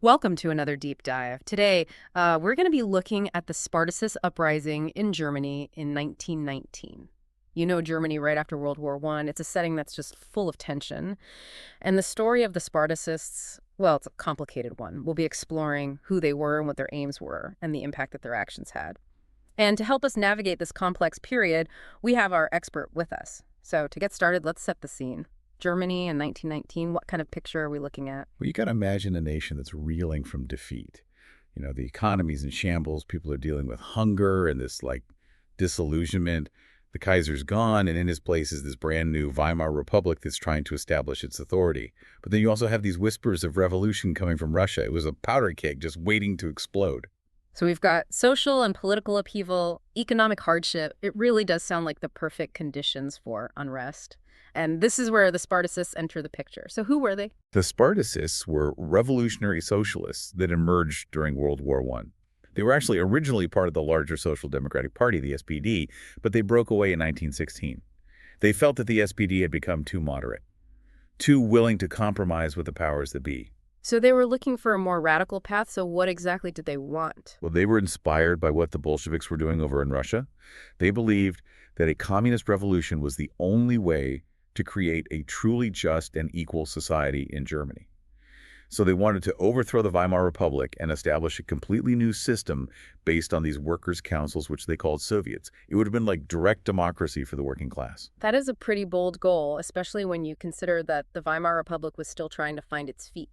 Welcome to another deep dive. Today, we're going to be looking at the Spartacist Uprising in Germany in 1919. You know Germany right after World War I. It's a setting that's just full of tension. And the story of the Spartacists, well, it's a complicated one. We'll be exploring who they were and what their aims were and the impact that their actions had. And to help us navigate this complex period, we have our expert with us. So to get started, let's set the scene. Germany in 1919, what kind of picture are we looking at? Well, you got to imagine a nation that's reeling from defeat. The economy's in shambles. People are dealing with hunger and this disillusionment. The Kaiser's gone, and in his place is this brand new Weimar Republic that's trying to establish its authority. But then you also have these whispers of revolution coming from Russia. It was a powder keg just waiting to explode. So we've got social and political upheaval, economic hardship. It really does sound like the perfect conditions for unrest. And this is where the Spartacists enter the picture. So who were they? The Spartacists were revolutionary socialists that emerged during World War I. They were actually originally part of the larger Social Democratic Party, the SPD, but they broke away in 1916. They felt that the SPD had become too moderate, too willing to compromise with the powers that be. So they were looking for a more radical path. So what exactly did they want? Well, they were inspired by what the Bolsheviks were doing over in Russia. They believed that a communist revolution was the only way to create a truly just and equal society in Germany. So they wanted to overthrow the Weimar Republic and establish a completely new system based on these workers' councils, which they called Soviets. It would have been like direct democracy for the working class. That is a pretty bold goal, especially when you consider that the Weimar Republic was still trying to find its feet.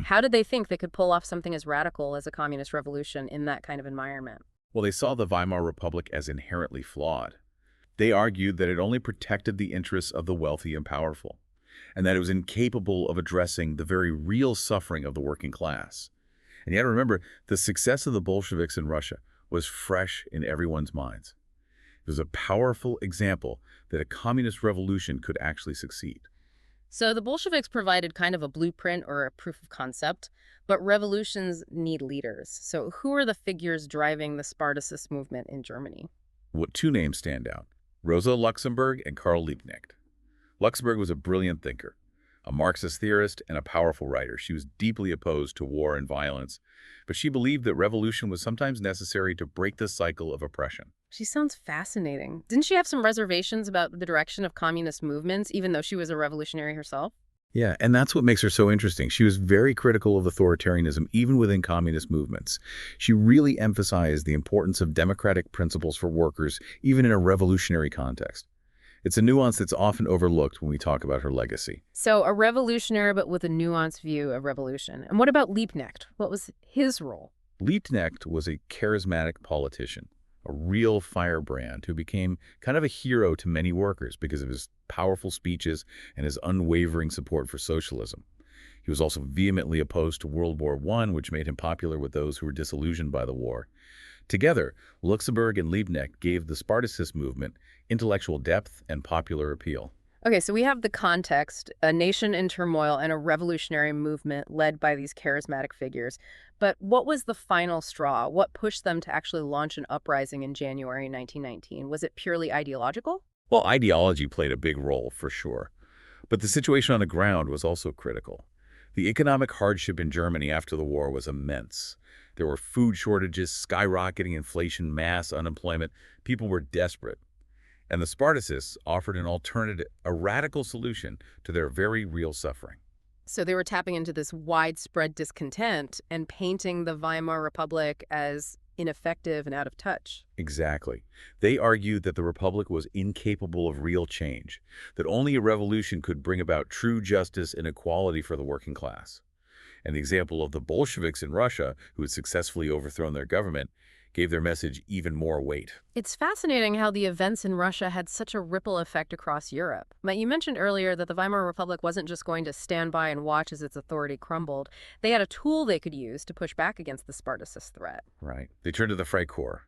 How did they think they could pull off something as radical as a communist revolution in that kind of environment? Well, they saw the Weimar Republic as inherently flawed. They argued that it only protected the interests of the wealthy and powerful, and that it was incapable of addressing the very real suffering of the working class. And yet, remember, the success of the Bolsheviks in Russia was fresh in everyone's minds. It was a powerful example that a communist revolution could actually succeed. So the Bolsheviks provided kind of a blueprint or a proof of concept, but revolutions need leaders. So who are the figures driving the Spartacist movement in Germany? What two names stand out? Rosa Luxemburg and Karl Liebknecht. Luxemburg was a brilliant thinker, a Marxist theorist, and a powerful writer. She was deeply opposed to war and violence, but she believed that revolution was sometimes necessary to break the cycle of oppression. She sounds fascinating. Didn't she have some reservations about the direction of communist movements, even though she was a revolutionary herself? Yeah, and that's what makes her so interesting. She was very critical of authoritarianism, even within communist movements. She really emphasized the importance of democratic principles for workers, even in a revolutionary context. It's a nuance that's often overlooked when we talk about her legacy. So a revolutionary, but with a nuanced view of revolution. And what about Liebknecht? What was his role? Liebknecht was a charismatic politician, a real firebrand who became kind of a hero to many workers because of his powerful speeches and his unwavering support for socialism. He was also vehemently opposed to World War I, which made him popular with those who were disillusioned by the war. Together, Luxemburg and Liebknecht gave the Spartacist movement intellectual depth and popular appeal. Okay, so we have the context, a nation in turmoil and a revolutionary movement led by these charismatic figures. But what was the final straw? What pushed them to actually launch an uprising in January 1919? Was it purely ideological? Well, ideology played a big role, for sure. But the situation on the ground was also critical. The economic hardship in Germany after the war was immense. There were food shortages, skyrocketing inflation, mass unemployment. People were desperate. And the Spartacists offered an alternative, a radical solution to their very real suffering. So they were tapping into this widespread discontent and painting the Weimar Republic as ineffective and out of touch. Exactly. They argued that the Republic was incapable of real change, that only a revolution could bring about true justice and equality for the working class. And the example of the Bolsheviks in Russia, who had successfully overthrown their government, gave their message even more weight. It's fascinating how the events in Russia had such a ripple effect across Europe. But you mentioned earlier that the Weimar Republic wasn't just going to stand by and watch as its authority crumbled. They had a tool they could use to push back against the Spartacist threat. Right. They turned to the Freikorps,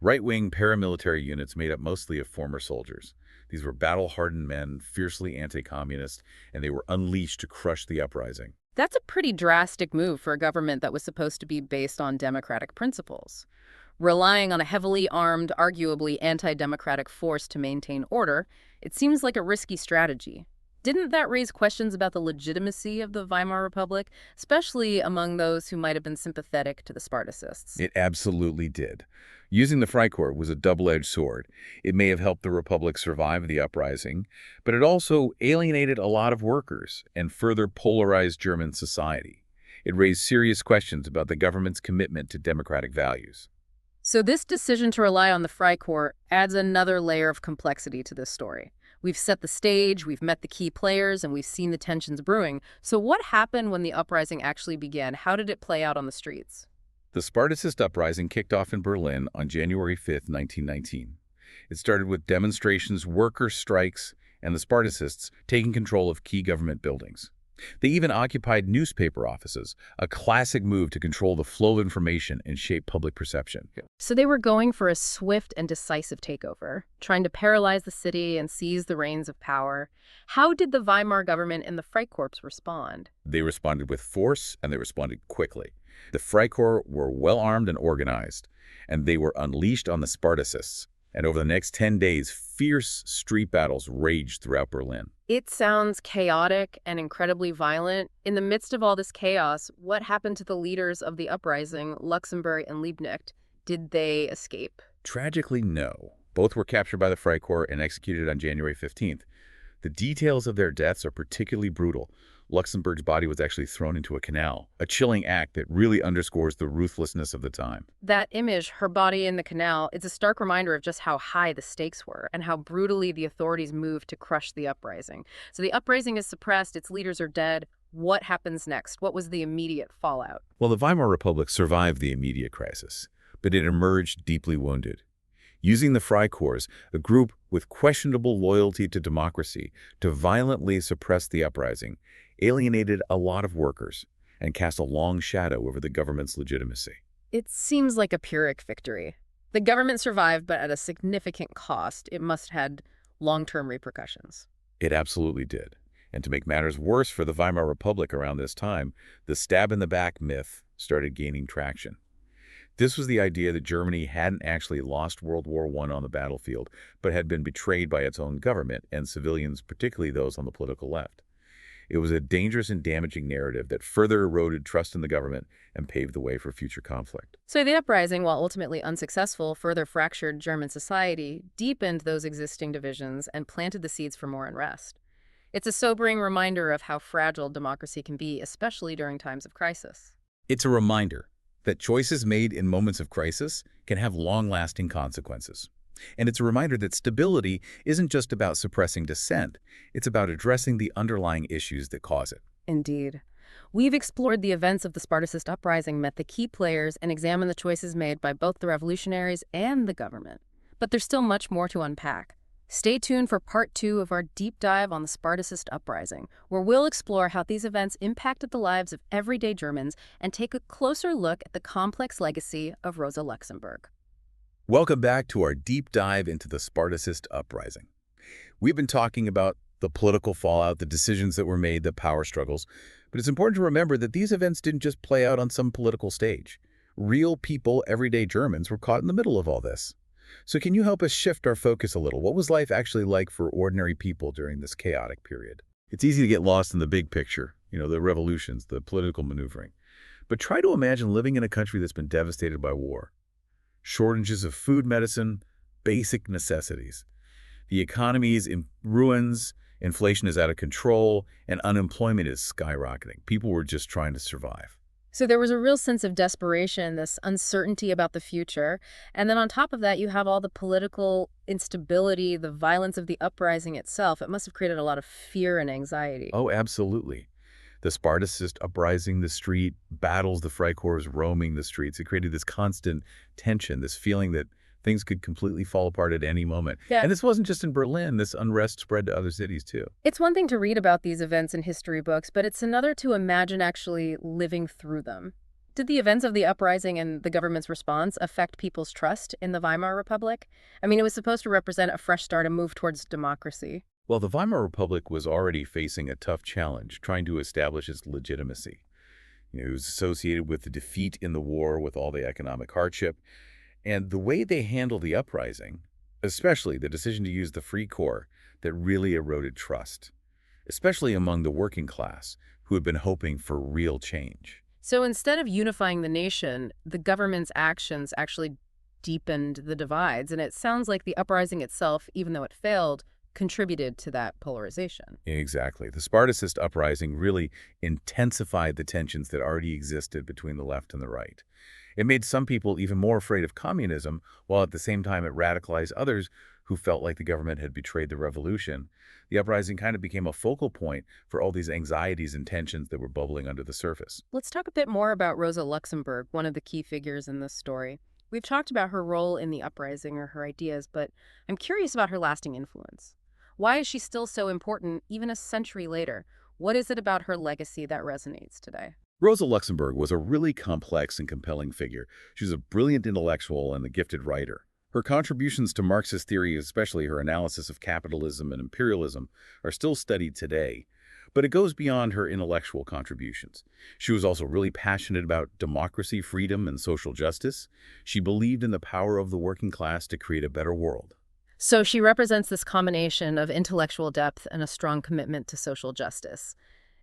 right-wing paramilitary units made up mostly of former soldiers. These were battle-hardened men, fiercely anti-communist, and they were unleashed to crush the uprising. That's a pretty drastic move for a government that was supposed to be based on democratic principles. Relying on a heavily armed, arguably anti-democratic force to maintain order, it seems like a risky strategy. Didn't that raise questions about the legitimacy of the Weimar Republic, especially among those who might have been sympathetic to the Spartacists? It absolutely did. Using the Freikorps was a double-edged sword. It may have helped the Republic survive the uprising, but it also alienated a lot of workers and further polarized German society. It raised serious questions about the government's commitment to democratic values. So this decision to rely on the Freikorps adds another layer of complexity to this story. We've set the stage, we've met the key players, and we've seen the tensions brewing. So what happened when the uprising actually began? How did it play out on the streets? The Spartacist Uprising kicked off in Berlin on January 5, 1919. It started with demonstrations, worker strikes, and the Spartacists taking control of key government buildings. They even occupied newspaper offices, a classic move to control the flow of information and shape public perception. So they were going for a swift and decisive takeover, trying to paralyze the city and seize the reins of power. How did the Weimar government and the Freikorps respond? They responded with force, and they responded quickly. The Freikorps were well-armed and organized, and they were unleashed on the Spartacists. And over the next 10 days, fierce street battles raged throughout Berlin. It sounds chaotic and incredibly violent. In the midst of all this chaos, what happened to the leaders of the uprising, Luxemburg and Liebknecht? Did they escape? Tragically, no. Both were captured by the Freikorps and executed on January 15th. The details of their deaths are particularly brutal. Luxemburg's body was actually thrown into a canal, a chilling act that really underscores the ruthlessness of the time. That image, her body in the canal, is a stark reminder of just how high the stakes were and how brutally the authorities moved to crush the uprising. So the uprising is suppressed, its leaders are dead. What happens next? What was the immediate fallout? Well, the Weimar Republic survived the immediate crisis, but it emerged deeply wounded. Using the Freikorps, a group with questionable loyalty to democracy, to violently suppress the uprising, alienated a lot of workers and cast a long shadow over the government's legitimacy. It seems like a Pyrrhic victory. The government survived, but at a significant cost. It must have had long-term repercussions. It absolutely did. And to make matters worse for the Weimar Republic around this time, the stab-in-the-back myth started gaining traction. This was the idea that Germany hadn't actually lost World War I on the battlefield, but had been betrayed by its own government and civilians, particularly those on the political left. It was a dangerous and damaging narrative that further eroded trust in the government and paved the way for future conflict. So the uprising, while ultimately unsuccessful, further fractured German society, deepened those existing divisions, and planted the seeds for more unrest. It's a sobering reminder of how fragile democracy can be, especially during times of crisis. It's a reminder that choices made in moments of crisis can have long-lasting consequences. And it's a reminder that stability isn't just about suppressing dissent, it's about addressing the underlying issues that cause it. Indeed. We've explored the events of the Spartacist Uprising, met the key players, and examined the choices made by both the revolutionaries and the government. But there's still much more to unpack. Stay tuned for part 2 of our deep dive on the Spartacist Uprising, where we'll explore how these events impacted the lives of everyday Germans and take a closer look at the complex legacy of Rosa Luxemburg. Welcome back to our deep dive into the Spartacist Uprising. We've been talking about the political fallout, the decisions that were made, the power struggles, but it's important to remember that these events didn't just play out on some political stage. Real people, everyday Germans, were caught in the middle of all this. So can you help us shift our focus a little? What was life actually like for ordinary people during this chaotic period? It's easy to get lost in the big picture, the revolutions, the political maneuvering. But try to imagine living in a country that's been devastated by war. Shortages of food, medicine, basic necessities. The economy is in ruins, inflation is out of control, and unemployment is skyrocketing. People were just trying to survive. So there was a real sense of desperation, this uncertainty about the future. And then on top of that, you have all the political instability, the violence of the uprising itself. It must have created a lot of fear and anxiety. Oh, absolutely. The Spartacist uprising, the street battles, the Freikorps roaming the streets. It created this constant tension, this feeling that things could completely fall apart at any moment. Yeah. And this wasn't just in Berlin. This unrest spread to other cities, too. It's one thing to read about these events in history books, but it's another to imagine actually living through them. Did the events of the uprising and the government's response affect people's trust in the Weimar Republic? I mean, it was supposed to represent a fresh start, a move towards democracy. Well, the Weimar Republic was already facing a tough challenge, trying to establish its legitimacy. It was associated with the defeat in the war, with all the economic hardship. And the way they handled the uprising, especially the decision to use the Freikorps, that really eroded trust. especially among the working class, who had been hoping for real change. So instead of unifying the nation, the government's actions actually deepened the divides. And it sounds like the uprising itself, even though it failed, contributed to that polarization. Exactly. The Spartacist uprising really intensified the tensions that already existed between the left and the right. It made some people even more afraid of communism, while at the same time it radicalized others who felt like the government had betrayed the revolution. The uprising kind of became a focal point for all these anxieties and tensions that were bubbling under the surface. Let's talk a bit more about Rosa Luxemburg, one of the key figures in this story. We've talked about her role in the uprising or her ideas, but I'm curious about her lasting influence. Why is she still so important even a century later? What is it about her legacy that resonates today? Rosa Luxemburg was a really complex and compelling figure. She was a brilliant intellectual and a gifted writer. Her contributions to Marxist theory, especially her analysis of capitalism and imperialism, are still studied today. But it goes beyond her intellectual contributions. She was also really passionate about democracy, freedom, and social justice. She believed in the power of the working class to create a better world. So she represents this combination of intellectual depth and a strong commitment to social justice.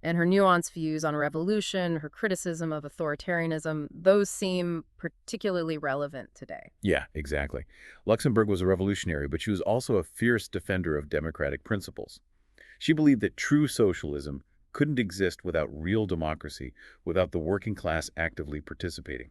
And her nuanced views on revolution, her criticism of authoritarianism, those seem particularly relevant today. Yeah, exactly. Luxemburg was a revolutionary, but she was also a fierce defender of democratic principles. She believed that true socialism couldn't exist without real democracy, without the working class actively participating.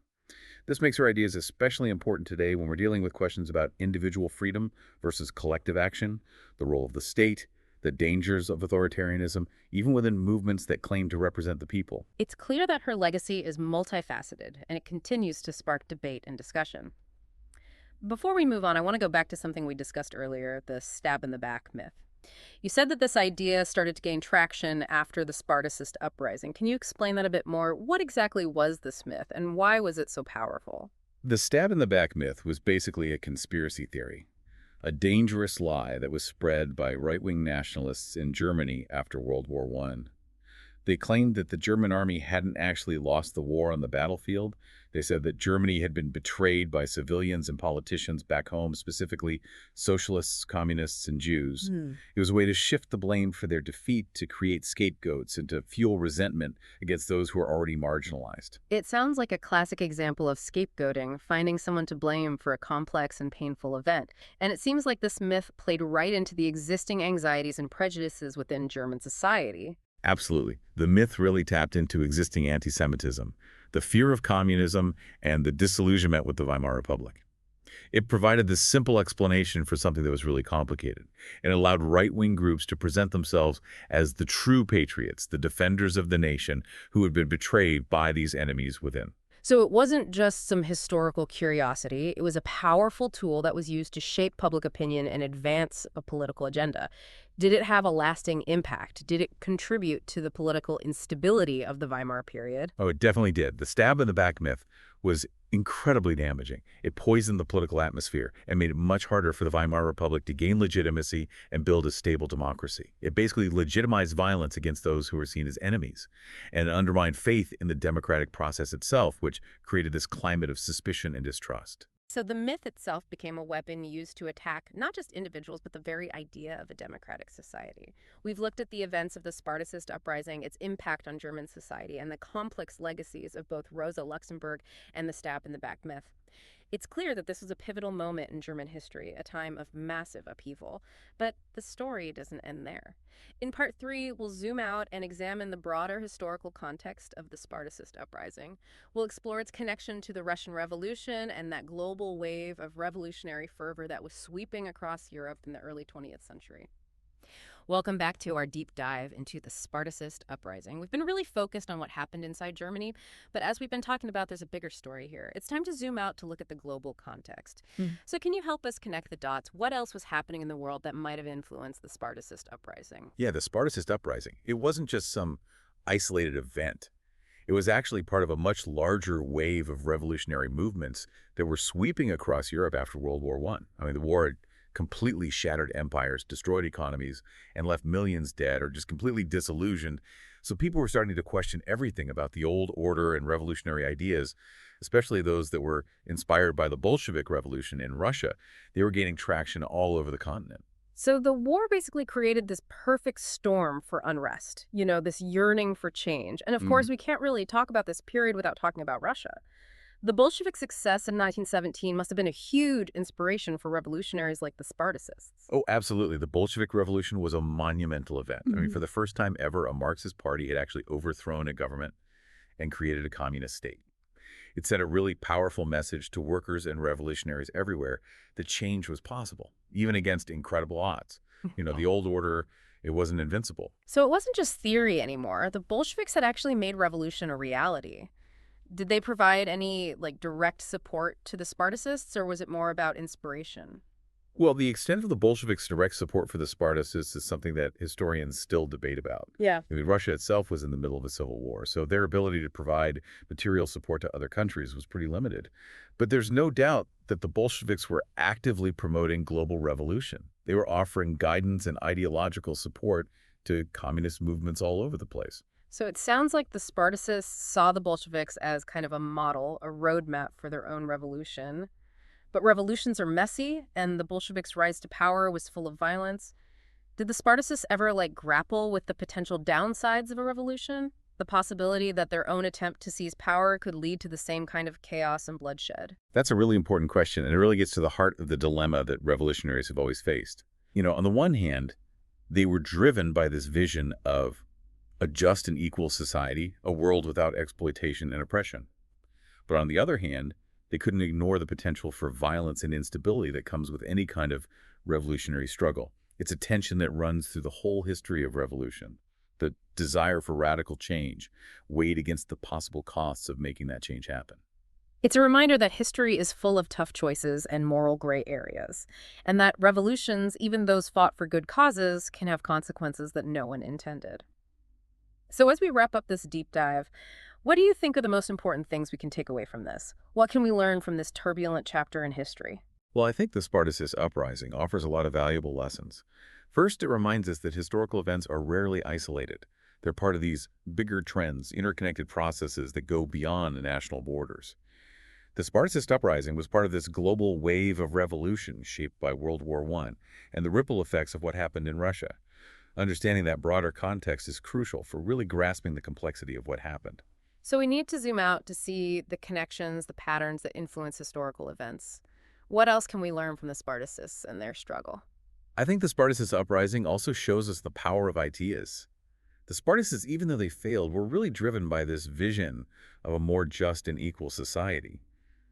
This makes her ideas especially important today when we're dealing with questions about individual freedom versus collective action, the role of the state, the dangers of authoritarianism, even within movements that claim to represent the people. It's clear that her legacy is multifaceted, and it continues to spark debate and discussion. Before we move on, I want to go back to something we discussed earlier, the stab in the back myth. You said that this idea started to gain traction after the Spartacist uprising. Can you explain that a bit more? What exactly was this myth, and why was it so powerful? The stab in the back myth was basically a conspiracy theory, a dangerous lie that was spread by right-wing nationalists in Germany after World War I. They claimed that the German army hadn't actually lost the war on the battlefield. They said that Germany had been betrayed by civilians and politicians back home, specifically socialists, communists, and Jews. It was a way to shift the blame for their defeat, to create scapegoats, and to fuel resentment against those who are already marginalized. It sounds like a classic example of scapegoating, finding someone to blame for a complex and painful event. And it seems like this myth played right into the existing anxieties and prejudices within German society. Absolutely. The myth really tapped into existing anti-Semitism, the fear of communism, and the disillusionment with the Weimar Republic. It provided this simple explanation for something that was really complicated, and allowed right-wing groups to present themselves as the true patriots, the defenders of the nation who had been betrayed by these enemies within. So it wasn't just some historical curiosity. It was a powerful tool that was used to shape public opinion and advance a political agenda. Did it have a lasting impact? Did it contribute to the political instability of the Weimar period? Oh, it definitely did. The stab in the back myth was incredibly damaging. It poisoned the political atmosphere and made it much harder for the Weimar Republic to gain legitimacy and build a stable democracy. It basically legitimized violence against those who were seen as enemies and undermined faith in the democratic process itself, which created this climate of suspicion and distrust. So the myth itself became a weapon used to attack not just individuals, but the very idea of a democratic society. We've looked at the events of the Spartacist uprising, its impact on German society, and the complex legacies of both Rosa Luxemburg and the stab in the back myth. It's clear that this was a pivotal moment in German history, a time of massive upheaval. But the story doesn't end there. In part 3, we'll zoom out and examine the broader historical context of the Spartacist uprising. We'll explore its connection to the Russian Revolution and that global wave of revolutionary fervor that was sweeping across Europe in the early 20th century. Welcome back to our deep dive into the Spartacist uprising. We've been really focused on what happened inside Germany, but as we've been talking about, there's a bigger story here. It's time to zoom out to look at the global context. So can you help us connect the dots? What else was happening in the world that might have influenced the Spartacist uprising? Yeah, the Spartacist uprising. It wasn't just some isolated event. It was actually part of a much larger wave of revolutionary movements that were sweeping across Europe after World War I. I mean, the war had completely shattered empires, destroyed economies, and left millions dead or just completely disillusioned. So people were starting to question everything about the old order and revolutionary ideas, especially those that were inspired by the Bolshevik Revolution in Russia. They were gaining traction all over the continent. So the war basically created this perfect storm for unrest, this yearning for change. And of course, we can't really talk about this period without talking about Russia. The Bolshevik success in 1917 must have been a huge inspiration for revolutionaries like the Spartacists. Oh, absolutely. The Bolshevik Revolution was a monumental event. I mean, for Mhm. the first time ever, a Marxist party had actually overthrown a government and created a communist state. It sent a really powerful message to workers and revolutionaries everywhere that change was possible, even against incredible odds. The old order, it wasn't invincible. So it wasn't just theory anymore. The Bolsheviks had actually made revolution a reality. Did they provide any direct support to the Spartacists, or was it more about inspiration? Well, the extent of the Bolsheviks' direct support for the Spartacists is something that historians still debate about. Yeah. I mean, Russia itself was in the middle of a civil war, so their ability to provide material support to other countries was pretty limited. But there's no doubt that the Bolsheviks were actively promoting global revolution. They were offering guidance and ideological support to communist movements all over the place. So it sounds like the Spartacists saw the Bolsheviks as kind of a model, a roadmap for their own revolution. But revolutions are messy, and the Bolsheviks' rise to power was full of violence. Did the Spartacists ever grapple with the potential downsides of a revolution? The possibility that their own attempt to seize power could lead to the same kind of chaos and bloodshed? That's a really important question, and it really gets to the heart of the dilemma that revolutionaries have always faced. On the one hand, they were driven by this vision of a just and equal society, a world without exploitation and oppression. But on the other hand, they couldn't ignore the potential for violence and instability that comes with any kind of revolutionary struggle. It's a tension that runs through the whole history of revolution. The desire for radical change weighed against the possible costs of making that change happen. It's a reminder that history is full of tough choices and moral gray areas, and that revolutions, even those fought for good causes, can have consequences that no one intended. So, as we wrap up this deep dive, what do you think are the most important things we can take away from this? What can we learn from this turbulent chapter in history? Well, I think the Spartacist Uprising offers a lot of valuable lessons. First, it reminds us that historical events are rarely isolated. They're part of these bigger trends, interconnected processes that go beyond national borders. The Spartacist Uprising was part of this global wave of revolution shaped by World War I and the ripple effects of what happened in Russia. Understanding that broader context is crucial for really grasping the complexity of what happened. So, we need to zoom out to see the connections, the patterns that influence historical events. What else can we learn from the Spartacists and their struggle? I think the Spartacist Uprising also shows us the power of ideas. The Spartacists, even though they failed, were really driven by this vision of a more just and equal society.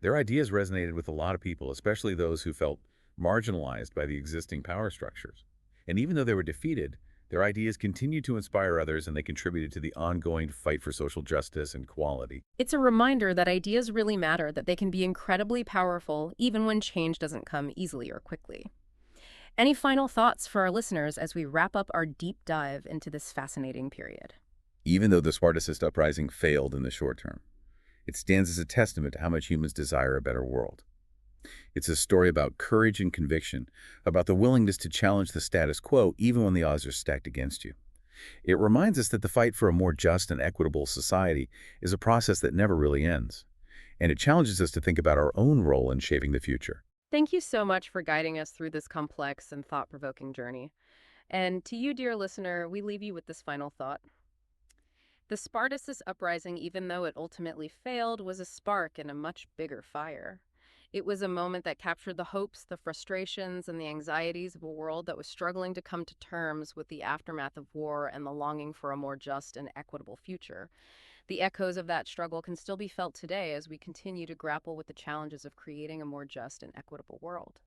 Their ideas resonated with a lot of people, especially those who felt marginalized by the existing power structures. And even though they were defeated, their ideas continued to inspire others and they contributed to the ongoing fight for social justice and equality. It's a reminder that ideas really matter, that they can be incredibly powerful even when change doesn't come easily or quickly. Any final thoughts for our listeners as we wrap up our deep dive into this fascinating period? Even though the Spartacist Uprising failed in the short term, it stands as a testament to how much humans desire a better world. It's a story about courage and conviction, about the willingness to challenge the status quo even when the odds are stacked against you. It reminds us that the fight for a more just and equitable society is a process that never really ends. And it challenges us to think about our own role in shaping the future. Thank you so much for guiding us through this complex and thought-provoking journey. And to you, dear listener, we leave you with this final thought. The Spartacist uprising, even though it ultimately failed, was a spark in a much bigger fire. It was a moment that captured the hopes, the frustrations, and the anxieties of a world that was struggling to come to terms with the aftermath of war and the longing for a more just and equitable future. The echoes of that struggle can still be felt today as we continue to grapple with the challenges of creating a more just and equitable world.